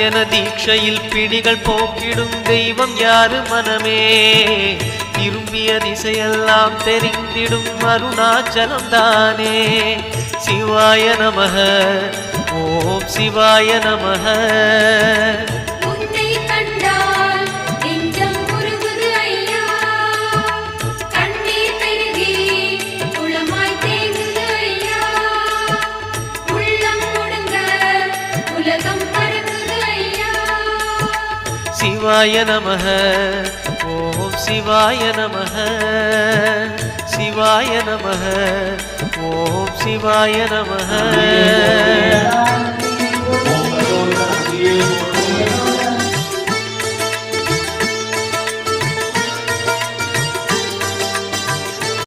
என தீட்சையில் பிடிகள் போக்கிடும் தெய்வம் யாரு மனமே திரும்பிய திசையெல்லாம் தெரிந்திடும் அருணாச்சலம் தானே சிவாய நமக ஓம் சிவாய நமக சிவாய நமக ஓம் சிவாய நமக சிவாய நமக ஓம் சிவாய நமக